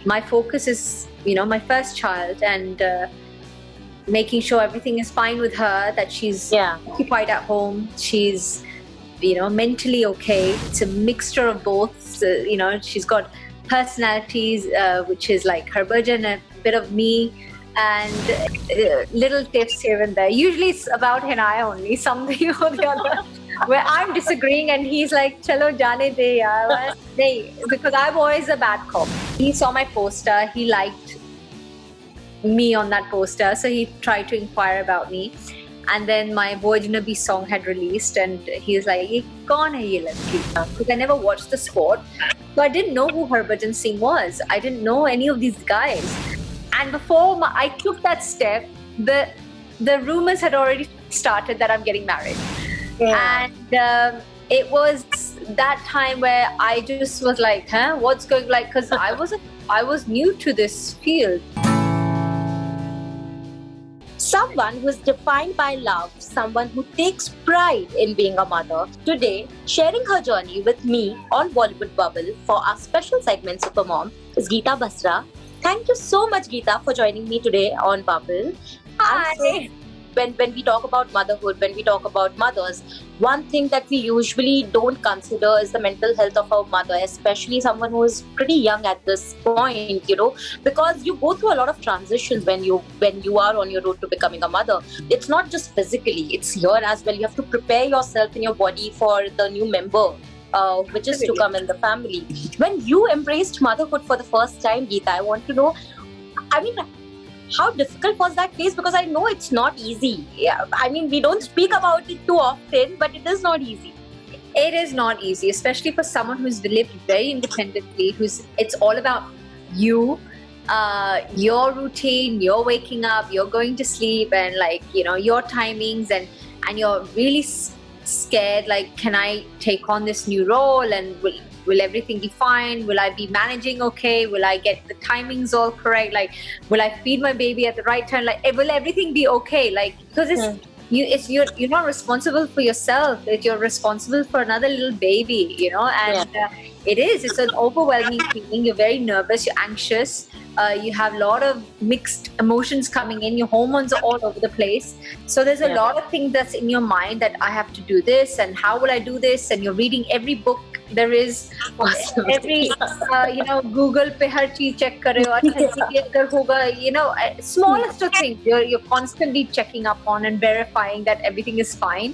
my focus is, my first child, and making sure everything is fine with her, that she's occupied at home, she's, mentally okay. It's a mixture of both. So, she's got personalities, which is like Harbhajan, a bit of me, and little tiffs here and there. Usually it's about Hinaya only, something or the other, where I'm disagreeing and he's like, chalo jaane de yaar. Because I'm always a bad cop. He saw my poster, he liked me on that poster, so he tried to inquire about me. And then my Boy Janabi song had released, and he was like, "Ye kaun hai ye ladki?" Because I never watched the sport, so I didn't know who Harbhajan Singh was. I didn't know any of these guys. And before I took that step, the rumors had already started that I'm getting married. And it was that time where I just was like, "Huh, what's going?" Because I was new to this field. Someone who is defined by love, someone who takes pride in being a mother. Today, sharing her journey with me on Bollywood Bubble for our special segment Supermom is Geeta Basra. Thank you so much, Geeta, for joining me today on Bubble. Hi. When we talk about motherhood, when we talk about mothers, one thing that we usually don't consider is the mental health of a mother, especially someone who is pretty young at this point, because you go through a lot of transitions when you are on your road to becoming a mother. It's not just physically, it's here as well. You have to prepare yourself in your body for the new member, which is to come in the family. When you embraced motherhood for the first time, Geeta, I want to know, how difficult was that phase? Because I know it's not easy. We don't speak about it too often, but it is not easy. It is not easy, especially for someone who's lived very independently, it's all about you, your routine, you're waking up, you're going to sleep, and your timings, and you're really scared, like, can I take on this new role, and will everything be fine? Will I be managing okay? Will I get the timings all correct? Like, will I feed my baby at the right time? Like, will everything be okay? Like, because you're not responsible for yourself. You're responsible for another little baby, it's an overwhelming feeling. You're very nervous, you're anxious, you have a lot of mixed emotions coming in, your hormones are all over the place. So there's a lot of things that's in your mind, that I have to do this, and how will I do this? And you're reading every book there is, every Google pe har cheez check kar rahe ho, acha ye agar hoga, smallest of things you're constantly checking up on and verifying that everything is fine.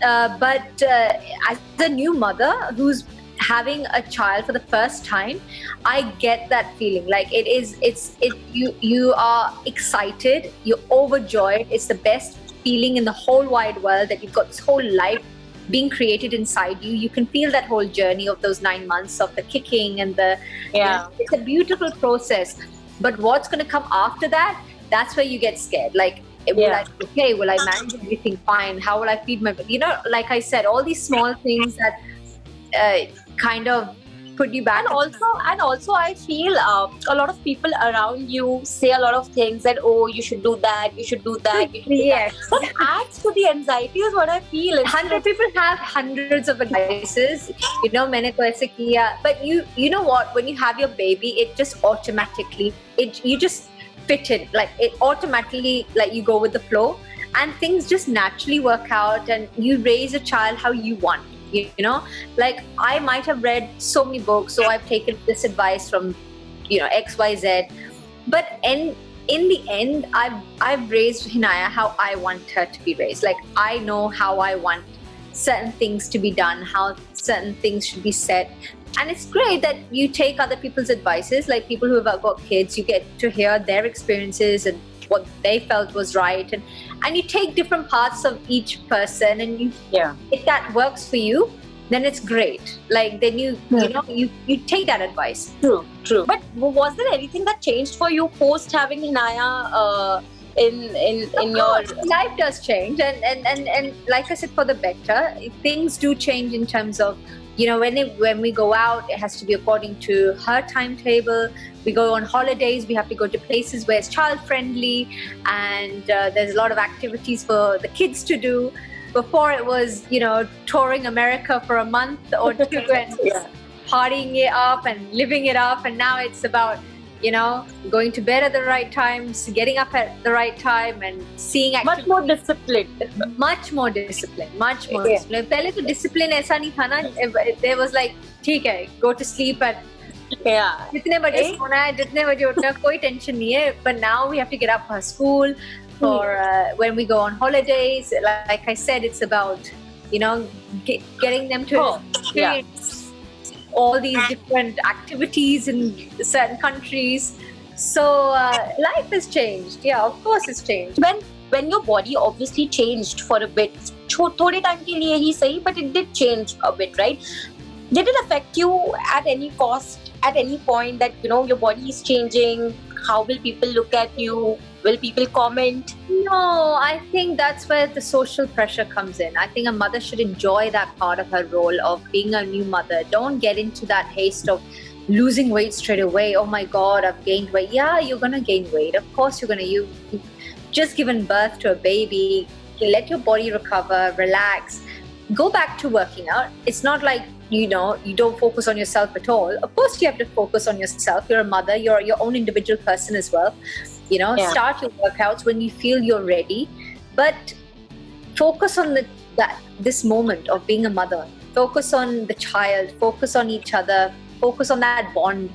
But as a new mother who's having a child for the first time, I get that feeling. Like, you are excited, you're overjoyed. It's the best feeling in the whole wide world, that you've got this whole life being created inside you. You can feel that whole journey of those 9 months of the kicking and it's a beautiful process. But what's going to come after that, that's where you get scared. Like, will I manage everything fine? How will I feed my, like I said, all these small things that kind of put you back. And also I feel a lot of people around you say a lot of things that, oh, you should do that, you should do that. Yes. What adds to the anxiety is what I feel. 100 people have hundreds of advices. Maine to aise kiya. But you know what? When you have your baby, it just automatically, you just fit in. Like, it automatically, like, you go with the flow, and things just naturally work out, and you raise a child how you want. Like, I might have read so many books, so I've taken this advice from XYZ, but in the end, I've raised Hinaya how I want her to be raised. Like, I know how I want certain things to be done, how certain things should be said. And it's great that you take other people's advices, like people who have got kids, you get to hear their experiences and what they felt was right, and you take different parts of each person, and if that works for you, then it's great. Like, then you take that advice. True. But was there anything that changed for you post having Hinaya in your life? Does change, and like I said, for the better. Things do change in terms of, when we go out, it has to be according to her timetable. We go on holidays, we have to go to places where it's child friendly, and there's a lot of activities for the kids to do. Before, it was, touring America for a month or two and partying it up and living it up. And now it's about going to bed at the right time, getting up at the right time, and seeing much more disciplined. Much more discipline. पहले तो discipline ऐसा नहीं था ना. There was like, ठीक है, go to sleep at जितने बजे सोना है, जितने बजे उठना है, कोई tension नहीं है. But now we have to get up for school, for when we go on holidays. Like I said, it's about getting them to experience all these different activities in certain countries. So life has changed. Yeah, of course it's changed. When your body obviously changed for a bit, थोड़े time के लिए ही सही, but it did change a bit, right? Did it affect you at any cost, at any point that your body is changing? How will people look at you? Will people comment? No, I think that's where the social pressure comes in. I think a mother should enjoy that part of her role of being a new mother. Don't get into that haste of losing weight straight away. Oh my God, I've gained weight. Yeah, you're going to gain weight. Of course you're going to. You've just given birth to a baby. Let your body recover, relax. Go back to working out. It's not like, you don't focus on yourself at all. Of course you have to focus on yourself. You're a mother. You're your own individual person as well. Start your workouts when you feel you're ready, but focus on this moment of being a mother. Focus on the child, focus on each other, focus on that bond,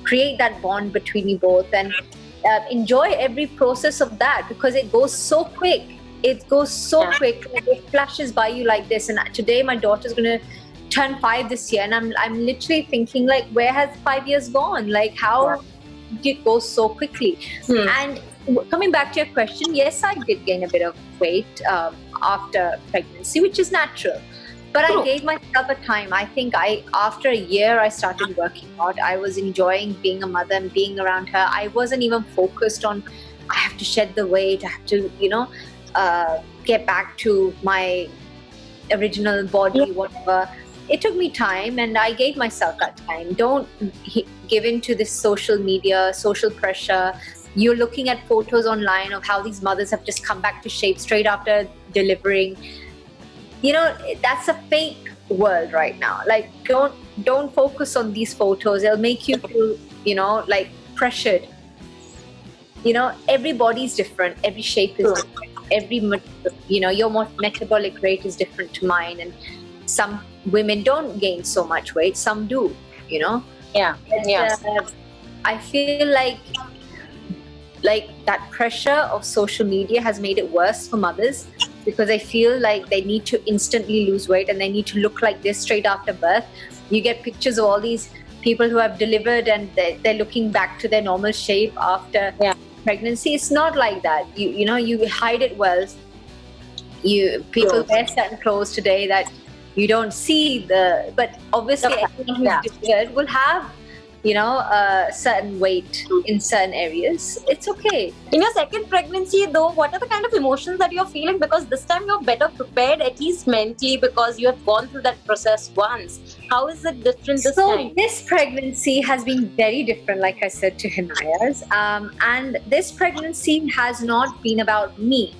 create that bond between you both, and enjoy every process of that, because it goes so quick. It goes so quick. It flashes by you like this. And today my daughter's going to turn 5 this year, and I'm literally thinking, like, where has 5 years gone? Like, how it goes so quickly. And coming back to your question, yes, I did gain a bit of weight after pregnancy, which is natural. But I gave myself a time. I think after a year, I started working out. I was enjoying being a mother and being around her. I wasn't even focused on, I have to shed the weight, I have to, get back to my original body, whatever. It took me time, and I gave myself that time. Don't give in to this social media, social pressure. You're looking at photos online of how these mothers have just come back to shape straight after delivering. That's a fake world right now. Like, don't focus on these photos. It'll make you feel, like pressured. Every body is different. Every shape is different. Your metabolic rate is different to mine, and some women don't gain so much weight, some do, I feel like that pressure of social media has made it worse for mothers, because I feel like they need to instantly lose weight and they need to look like this straight after birth. You get pictures of all these people who have delivered and they're looking back to their normal shape after pregnancy. It's not like that. You hide it well. People wear certain clothes today that you don't see but obviously everyone who's delivered will have a certain weight in certain areas. It's okay. In your second pregnancy though, what are the kind of emotions that you're feeling? Because this time you're better prepared, at least mentally, because you have gone through that process once. How is it different this time? So this pregnancy has been very different, like I said, to Hinaya's. And this pregnancy has not been about me.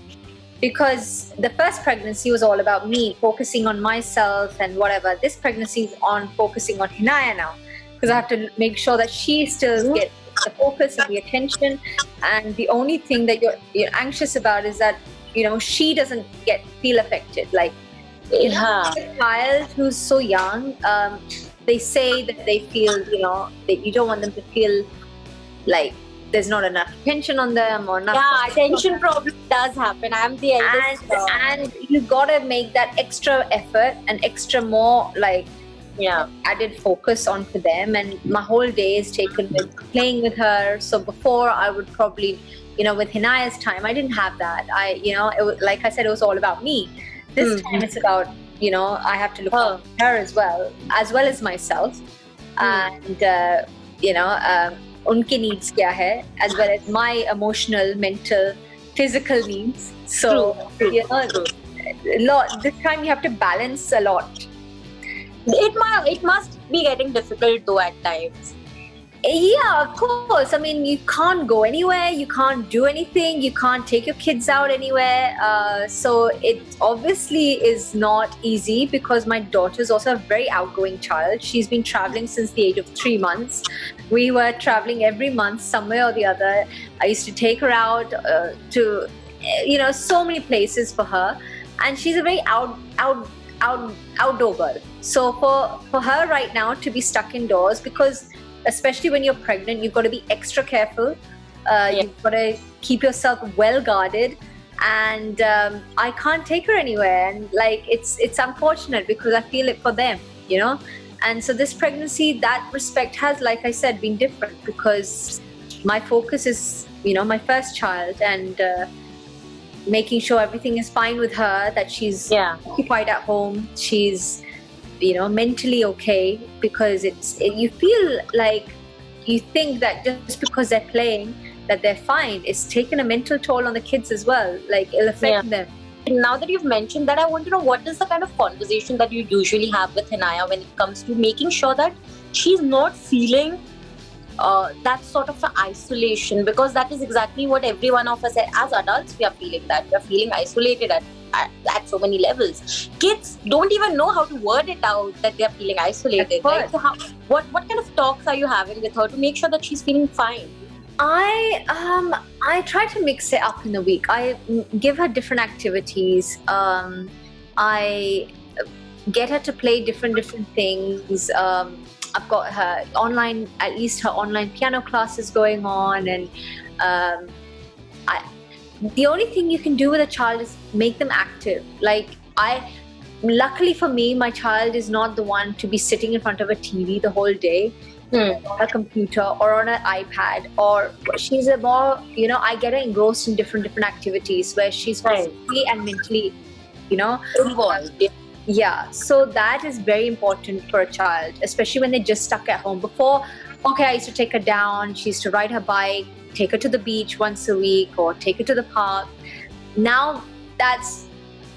Because the first pregnancy was all about me, focusing on myself and whatever. This pregnancy is on focusing on Hinaya now, because I have to make sure that she still gets the focus and the attention. And the only thing that you're anxious about is that she doesn't feel affected. Like a child who's so young, they say that they feel that you don't want them to feel like there's not enough attention on them or nothing. Yeah, attention problem does happen. I'm the eldest. And you gotta make that extra effort and extra more added focus onto them. And my whole day is taken with playing with her. So before I would probably, with Hinaya's time, I didn't have that. It was, like I said, it was all about me. This time it's about, I have to look after her as well as myself. And, unke needs kya hai, as well as my emotional, mental, physical needs. So, a lot. This time you have to balance a lot. It must be getting difficult though at times. Yeah, of course. I mean, you can't go anywhere, you can't do anything, you can't take your kids out anywhere. So it obviously is not easy because my daughter is also a very outgoing child. She's been traveling since the age of 3 months. We were traveling every month, somewhere or the other. I used to take her out to, so many places for her, and she's a very outdoor girl. So for her right now to be stuck indoors, because especially when you're pregnant, you've got to be extra careful. You've got to keep yourself well guarded, and I can't take her anywhere. And like it's unfortunate because I feel it for them, And so this pregnancy, that respect has, like I said, been different because my focus is, my first child, and making sure everything is fine with her, that she's occupied at home, she's mentally okay, because you feel like you think that just because they're playing that they're fine. It's taken a mental toll on the kids as well, like it'll affect them. Now that you've mentioned that, I want to know, what is the kind of conversation that you usually have with Hinaya when it comes to making sure that she's not feeling that sort of isolation, because that is exactly what every one of us as adults, we are feeling, that we are feeling isolated at so many levels. Kids don't even know how to word it out that they are feeling isolated, right? So what kind of talks are you having with her to make sure that she's feeling fine? I try to mix it up in the week. I give her different activities. I get her to play different things. I've got her online, at least her online piano classes going on, and the only thing you can do with a child is make them active. Luckily for me, my child is not the one to be sitting in front of a TV the whole day, on a computer or on an iPad, or she's a more, I get her engrossed in different activities where she's physically and mentally, involved. Yeah, so that is very important for a child, especially when they're just stuck at home. Before, I used to take her down, she used to ride her bike, take her to the beach once a week or take her to the park. Now that's,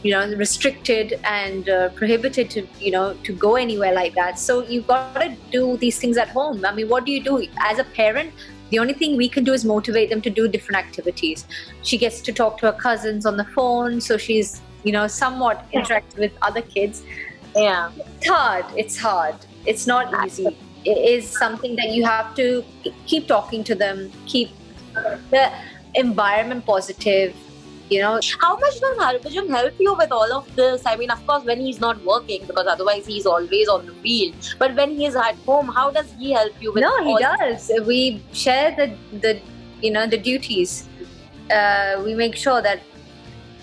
restricted and prohibited to go anywhere like that. So you've got to do these things at home. I mean, what do you do? As a parent, the only thing we can do is motivate them to do different activities. She gets to talk to her cousins on the phone, so she's somewhat interactive with other kids. Yeah. It's hard. It's not easy. It is something that you have to keep talking to them, keep the environment positive, How much does Harbhajan help you with all of this? I mean, of course, when he's not working, because otherwise he's always on the field. But when he's at home, how does he help you with No, he does. We share the duties. We make sure that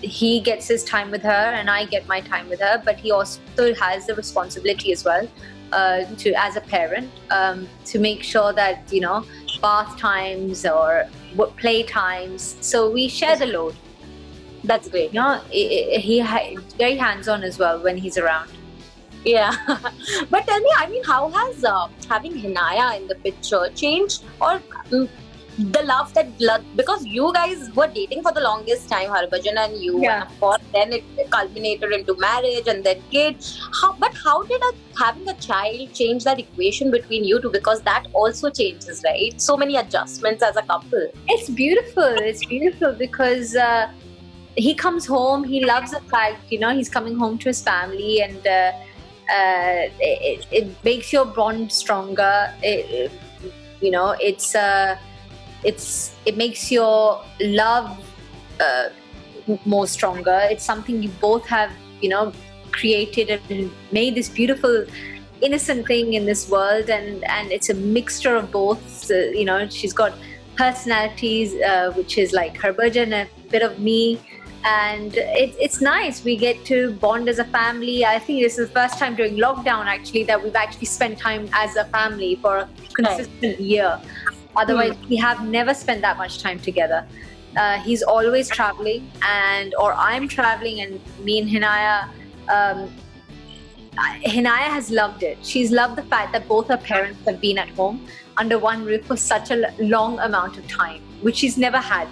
he gets his time with her and I get my time with her, but he also has the responsibility as well as a parent, to make sure that bath times or play times, so we share the load. That's great. He's very hands-on as well when he's around. Yeah. But tell me, I mean, how has having Hinaya in the picture changed, or the love that blood, because you guys were dating for the longest time, Harbhajan and you, and of course then it culminated into marriage and then kid. How did having a child change that equation between you two? Because that also changes, right? So many adjustments as a couple. It's beautiful because he comes home, he loves the fact he's coming home to his family, and it makes your bond stronger. It makes your love more stronger. It's something you both have, created and made this beautiful, innocent thing in this world, and it's a mixture of both. She's got personalities, which is like Harbhajan, a bit of me, and it's nice. We get to bond as a family. I think this is the first time during lockdown actually that we've actually spent time as a family for a consistent year. Otherwise, we have never spent that much time together. He's always traveling, or I'm traveling, and me and Hinaya. Hinaya has loved it. She's loved the fact that both her parents have been at home under one roof for such a long amount of time, which she's never had.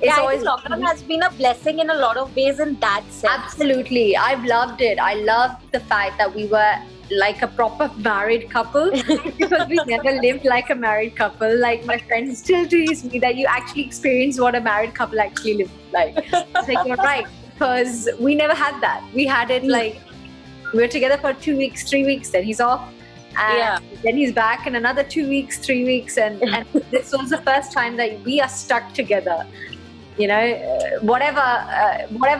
I think lockdown has been a blessing in a lot of ways in that sense. Absolutely. I've loved it. I loved the fact that we were like a proper married couple because we never lived like a married couple. Like my friends still tease me that you actually experience what a married couple actually lives like. It's like, you're right, because we never had that. We had it like we were together for 2 weeks, 3 weeks, then he's off. And then he's back in another 2 weeks, 3 weeks, and this was the first time that we are stuck together. You know, whatever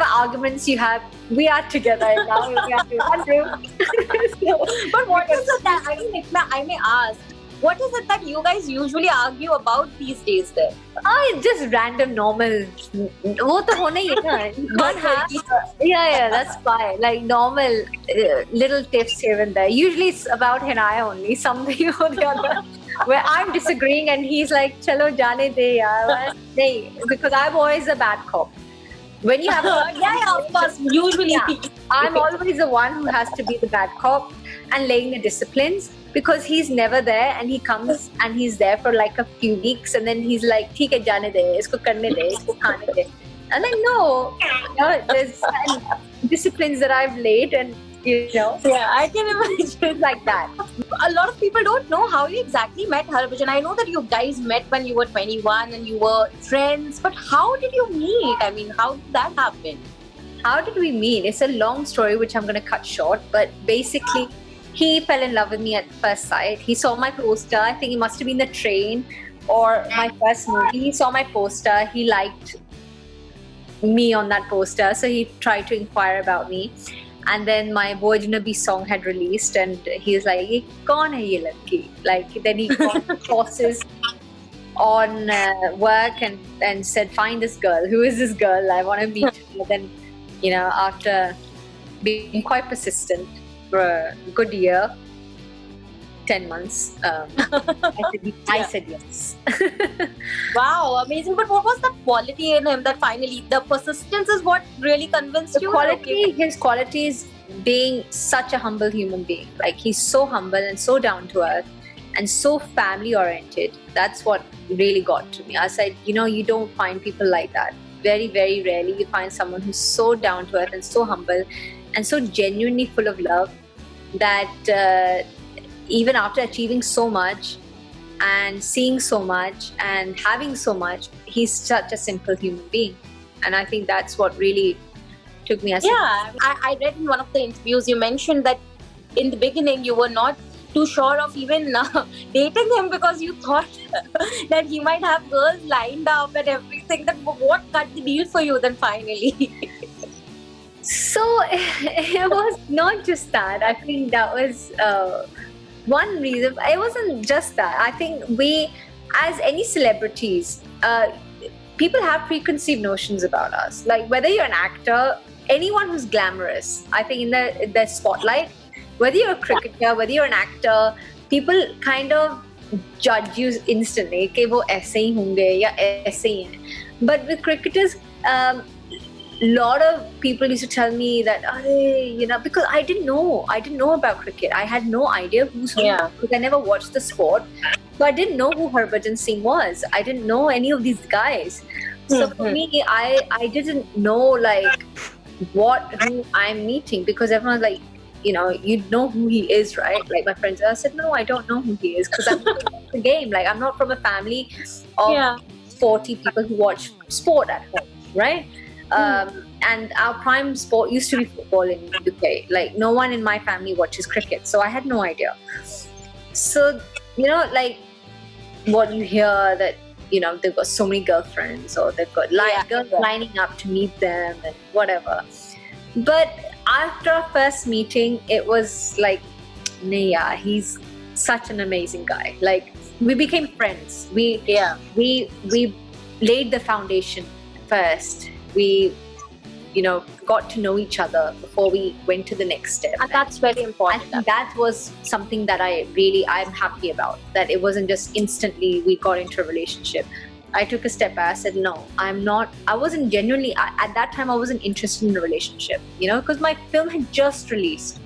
arguments you have, we are together now. We are in one room. But what is it that, I mean, I may ask, what is it that you guys usually argue about these days then? It's just random, normal. वो तो होना ही है ना. One has, yeah, that's fine. Like normal little tiffs here and there. Usually it's about Hinaya only, something or the other. Where I'm disagreeing and he's like, "Chalo, jaane de yaar." Because I'm always a bad cop. When you have of course, usually. I'm always the one who has to be the bad cop and laying the disciplines, because he's never there, and he comes and he's there for like a few weeks, and then he's like, "ठीक है, जाने दे, इसको करने दे, इसको खाने दे." And then there's disciplines that I've laid, and I can imagine like that. A lot of people don't know how you exactly met Harbhajan. I know that you guys met when you were 21 and you were friends, but how did you meet? I mean, how did that happen? How did we meet? It's a long story which I'm going to cut short, but basically he fell in love with me at first sight. He saw my poster. I think it must have been the train or my first movie. He saw my poster. He liked me on that poster, so he tried to inquire about me. And then my Boy Janabi song had released, and he's like, "Ye kaun hai ye ladki?" Like, then he got courses on work and said, "Find this girl. Who is this girl? I want to meet her." Then, after being quite persistent for a good year, 10 months, I said yes. Wow, amazing. But what was the quality in him that finally, the persistence is what really convinced you? His quality is being such a humble human being. Like, he's so humble and so down to earth and so family oriented. That's what really got to me. I said, you don't find people like that. Very, very rarely you find someone who's so down to earth and so humble and so genuinely full of love that even after achieving so much and seeing so much and having so much, he's such a simple human being. And I think that's what really took me aside. Yeah, I read in one of the interviews you mentioned that in the beginning you were not too sure of even dating him because you thought that he might have girls lined up and everything. That what cut the deal for you then finally? So it was not just that. I think that was one reason. It wasn't just that. I think we, as any celebrities, people have preconceived notions about us. Like, whether you're an actor, anyone who's glamorous, I think in the spotlight, whether you're a cricketer, whether you're an actor, people kind of judge you instantly. कि वो ऐसे ही होंगे या ऐसे ही हैं. But with cricketers, lot of people used to tell me that, because I didn't know about cricket. I had no idea who's who, because I never watched the sport. So I didn't know who Harbhajan Singh was. I didn't know any of these guys. So for me, I didn't know like who I'm meeting, because everyone's like, you know who he is, right? Like my friends, I said, no, I don't know who he is, because I'm not in the game. Like, I'm not from a family of 40 people who watch sport at home, right? And our prime sport used to be football in the UK. Like, no one in my family watches cricket, so I had no idea. So, like what you hear that, they've got so many girlfriends, or they've got girls lining up to meet them and whatever. But after our first meeting, it was like, he's such an amazing guy. Like, we became friends. We laid the foundation first. We, got to know each other before we went to the next step. And that's very important. And that was something that I'm happy about. That it wasn't just instantly we got into a relationship. I took a step back. I said, no, I wasn't genuinely, at that time, I wasn't interested in a relationship, because my film had just released.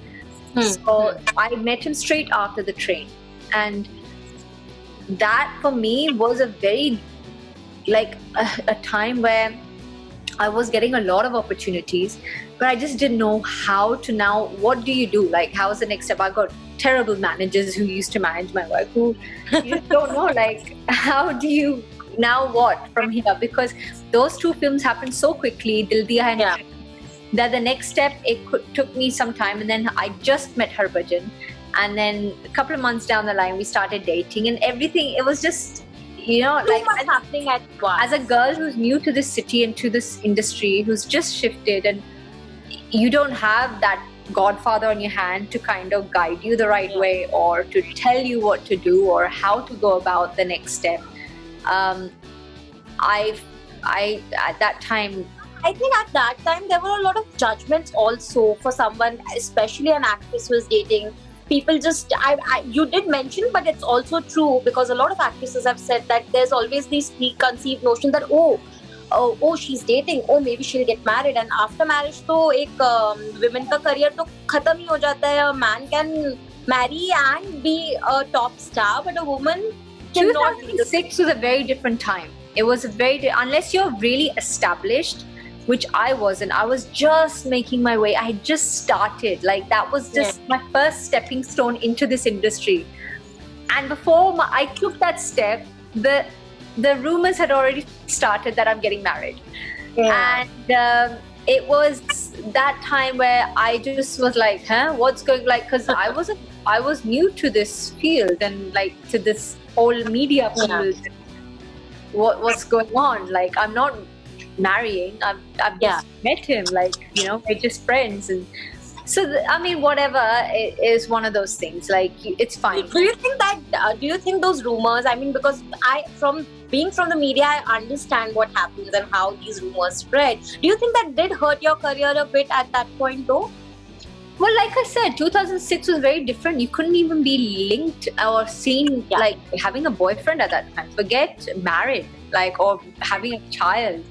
So I met him straight after the train. And that for me was a very, like a time where I was getting a lot of opportunities, but I just didn't know how to now. What do you do? Like, how's the next step? I got terrible managers who used to manage my work who you just don't know, like, how do you now what from here? Because those two films happened so quickly, Dil Diya and Yeah. that the next step, took me some time. And then I just met Harbhajan. And then a couple of months down the line, we started dating and everything. It was just, Too like, much happening at once. as a girl who's new to this city and to this industry, who's just shifted, and you don't have that godfather on your hand to kind of guide you the right way or to tell you what to do or how to go about the next step. I at that time, I think at that time there were a lot of judgments also for someone, especially an actress who was dating. People just, you did mention, but it's also true because a lot of actresses have said that there's always this preconceived notion that oh, she's dating, oh, maybe she'll get married, and after marriage, तो एक women का career तो खत्म ही हो जाता है. A man can marry and be a top star, but a woman cannot. 2006 was a very different time. It was a unless you're really established, which I wasn't. I was just making my way. I had just started. Like, that was just my first stepping stone into this industry. And before I took that step, the rumors had already started that I'm getting married. And it was that time where I just was like, what's going, like, because I was new to this field and like to this whole media field. What's going on? Like, I'm not marrying. I've just met him. Like, we're just friends. And so, I mean, whatever, it is one of those things. Like, it's fine. Do you think those rumors, I mean, because from being from the media, I understand what happens and how these rumors spread. Do you think that did hurt your career a bit at that point though? Well, like I said, 2006 was very different. You couldn't even be linked or seen like having a boyfriend at that time. Forget married, like, or having a child.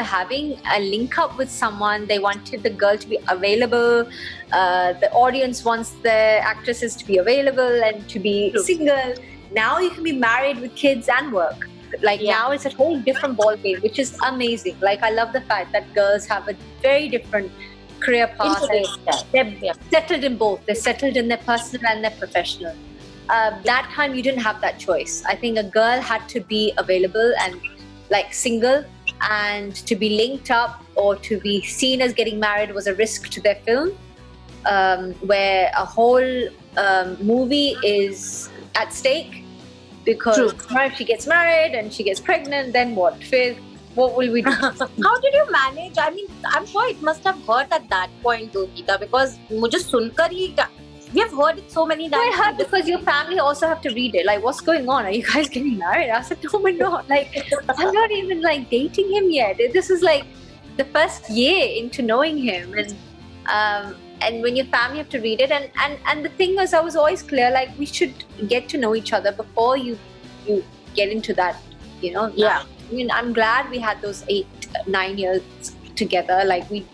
Having a link up with someone. They wanted the girl to be available. The audience wants the actresses to be available and to be single. Now you can be married with kids and work. Like, now it's a whole different ballgame, which is amazing. Like, I love the fact that girls have a very different career path. They're settled in both. They're settled in their personal and their professional. That time you didn't have that choice. I think a girl had to be available and like single, and to be linked up or to be seen as getting married was a risk to their film, where a whole movie is at stake. Because if she gets married and she gets pregnant, then what? What will we do? How did you manage? I mean, I'm sure it must have hurt at that point though, Geeta, because mujhe sunkar hi, we have heard it so many times. It hurt because your family also have to read it. Like, what's going on? Are you guys getting married? I said, no, we're not. Like, I'm not even like dating him yet. This is like the first year into knowing him. And when your family have to read it, and the thing was, I was always clear, like, we should get to know each other before you get into that, I mean, I'm glad we had those 8-9 years together. Like, we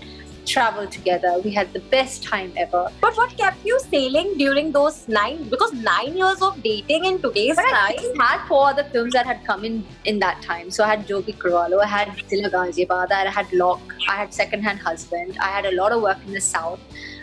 traveled together. We had the best time ever. But what kept you sailing during those 9? Because 9 years of dating in today's time. I had 4 other films that had come in that time. So I had Jogi Kurwalo, I had Zilla Ghaziabad, I had Lock, I had Secondhand Husband, I had a lot of work in the South.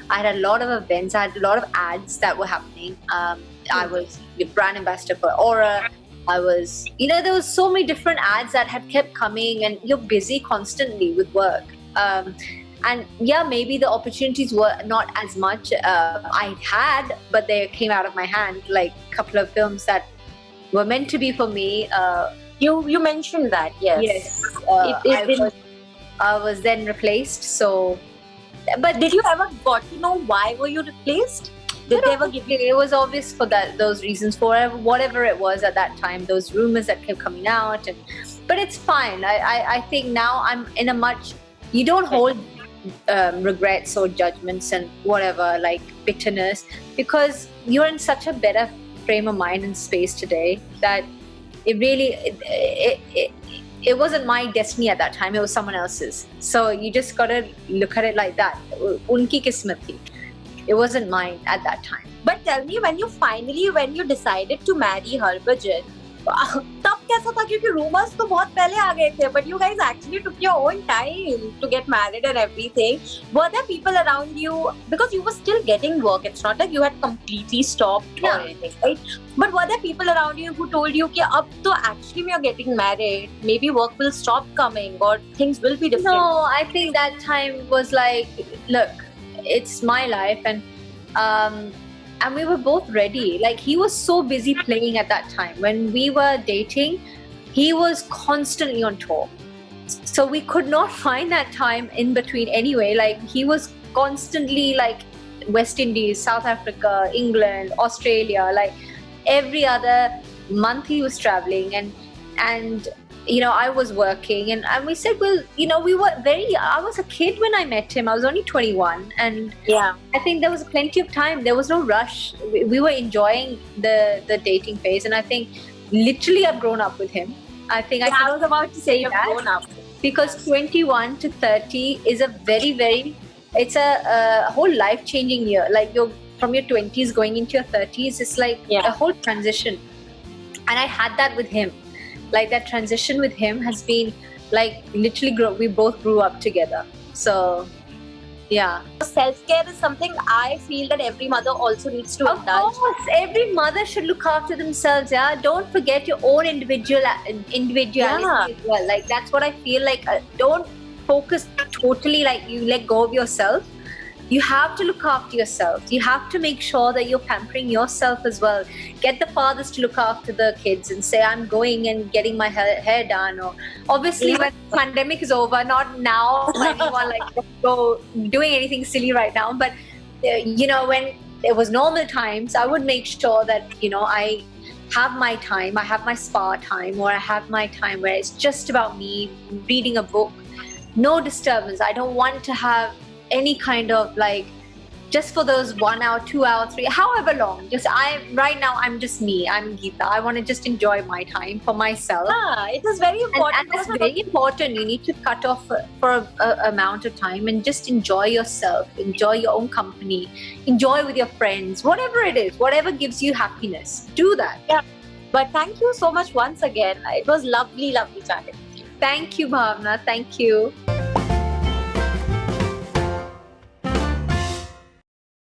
I had a lot of events. I had a lot of ads that were happening. I was the brand ambassador for Aura. I was, there was so many different ads that had kept coming, and you're busy constantly with work. And maybe the opportunities were not as much I had, but they came out of my hand, like a couple of films that were meant to be for me. You mentioned that, yes. I was then replaced, so... But did you ever got to know why were you replaced? Did they ever give you? It was obvious for those reasons, for whatever it was at that time, those rumors that kept coming out. But it's fine. I think now I'm in a much... You don't hold regrets or judgments and whatever, like bitterness, because you're in such a better frame of mind and space today that it really... It wasn't my destiny at that time, it was someone else's. So you just gotta look at it like that. Unki kismat thi. It wasn't mine at that time. But tell me, when you decided to marry Harbhajan, tab कैसा था क्योंकि rumors तो बहुत पहले आ गए थे, but you guys actually took your own time to get married and everything. Were there people around you, because you were still getting work, it's not like you had completely stopped or anything, right? But were there people around you who told you कि अब तो actually we are getting married, maybe work will stop coming or things will be different? No, I think that time was like, look, it's my life, and we were both ready. Like, he was so busy playing at that time. When we were dating, he was constantly on tour, so we could not find that time in between anyway. Like, he was constantly like West Indies, South Africa, England, Australia, like every other month he was traveling, and I was working, and we said, well, we were I was a kid when I met him. I was only 21, and I think there was plenty of time. There was no rush. We were enjoying the dating phase, and I think literally I've grown up with him. I think I was about to say you've grown up, because 21 to 30 is a very, very, it's a whole life-changing year. Like, you're from your 20s going into your 30s. It's like a whole transition, and I had that with him. Like, that transition with him has been like literally we both grew up together. So yeah, self-care is something I feel that every mother also needs to indulge. Of course, every mother should look after themselves. Don't forget your own individuality as well. Like, that's what I feel like. Don't focus totally, like, you let go of yourself. You have to look after yourself. You have to make sure that you're pampering yourself as well. Get the fathers to look after the kids and say, I'm going and getting my hair done. Or obviously, when the pandemic is over, not now for anyone like go doing anything silly right now. But when it was normal times, I would make sure that I have my time. I have my spa time, or I have my time where it's just about me reading a book. No disturbance. I don't want to have any kind of, like, just for those 1 hour, 2 hour, 3, however long. Right now I'm just me. I'm Geeta. I want to just enjoy my time for myself. It is very important. And that's very important. You need to cut off for a amount of time and just enjoy yourself. Enjoy your own company. Enjoy with your friends. Whatever it is, whatever gives you happiness, do that. Yeah. But thank you so much once again. It was lovely, lovely chatting with you. Thank you, Bhavna. Thank you.